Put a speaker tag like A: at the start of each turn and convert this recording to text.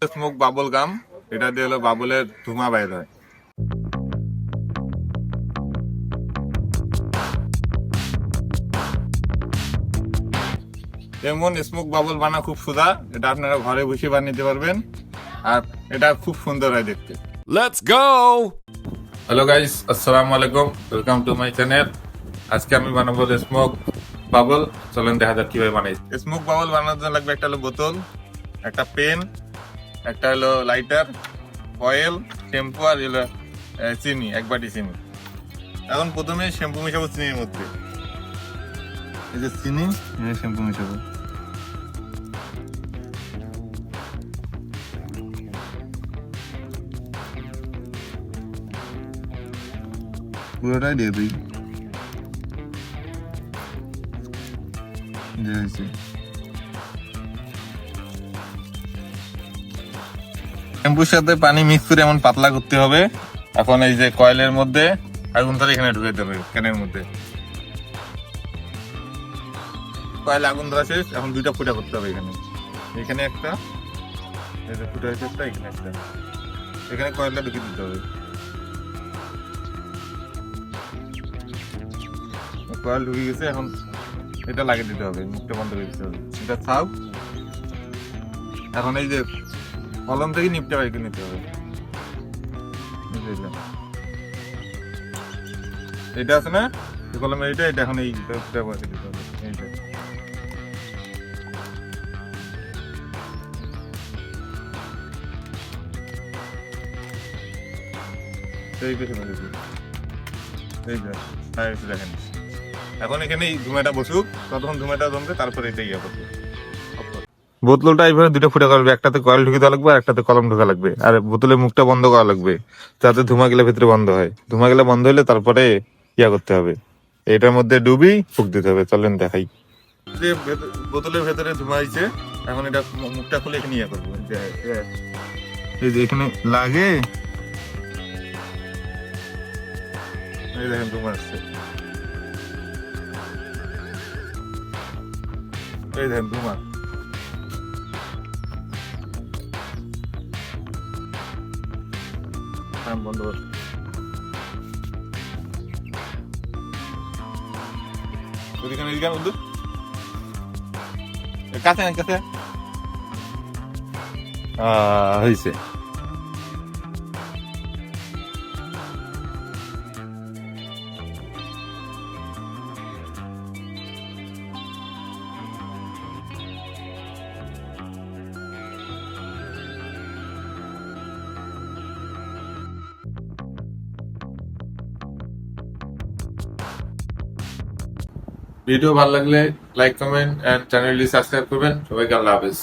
A: Smoke bubble gum, এটা দিয়ে হলো বাবলের ধোঁয়া বাইর হয়। এমন স্মোক বাবল বানা খুব সোজা, এটা আপনারা ঘরে বসে বানিয়ে পারবেন, আর এটা খুব সুন্দর হয় দেখতে।
B: Let's go!
A: হ্যালো গাইস, আসসালামু আলাইকুম, ওয়েলকাম টু মাই চ্যানেল। আজকে আমি বানাবো স্মোক বাবল। চলেন দেখা যাক কিভাবে বানাই। স্মোক বাবল বানানোর জন্য লাগবে একটা হলো বোতল, একটা পেন, একটা হলো লাইটার, অয়েল, শ্যাম্পু আর হলো চিনি, এক বাটি চিনি। এখন প্রথমে শ্যাম্পু মিশাবো চিনির মধ্যে। এই যে চিনি, এই শ্যাম্পু মিশাবো। পুরোটাই দিয়ে দিই। শ্যাম্পুর সাথে পানি মিক্স করে এমন পাতলা করতে হবে। এখন এই যে কয়েলের মধ্যে আগুন ধরে এখানে ঢুকে দিতে হবে, ক্যানের মধ্যে। কয়েল আগুন ধরা শেষ, এখন দুইটা ফুটা করতে হবে। এখানে এখানে একটা, এই যে ফুটা হয়েছে একটা, এখানে একটা, এখানে কয়েলটা ঢুকে দিতে হবে। কয়েল ঢুকে গেছে, এখন এটা লাগিয়ে দিতে হবে, মুখটা বন্ধ করে দিতে হবে। এটা ছাও। এখন এই যে কলম থেকে নিপটা বাইর করে নিতে হবে। এটা আছে না কলমে, এটা এখন এই ব্যবহার দিতে হবে। এইটা এই পেছনে দেখেন। এখন এখানে এই ধুমাটা বসুক, ততক্ষণ ধুমাটা জমবে, তারপরে এটা ইয়ে করবে। বোতলটা এইভাবে দুটো ফুটা করবে, একটাতে কয়েল ঢুকে দেওয়া লাগবে আর একটাতে কলম ঢোকা লাগবে। আর বোতলের মুখটা বন্ধ করা লাগবে, যাতে ধুমা গেলে ভেতরে বন্ধ হয়। ধুমা গেলে বন্ধ হলে তারপরে ইয়া করতে হবে, এটার মধ্যে ডুবি ফুক দিতে হবে। চলেন দেখাই। যে বোতলের ভেতরে ধুমা হয়েছে, এখন এটা মুখটা খুলে এখানে ইয়া করবো। এই যে এখানে লাগে, এই দেখেন ধুমা আসছে, এই দেখেন ধুমা। বন্ধ কর। কাছে কাছে হয়েছে। ভিডিও ভালো লাগলে লাইক, কমেন্ট এন্ড চ্যানেলটি সাবস্ক্রাইব করবেন। সবাইকে আল্লাহ হাফেজ।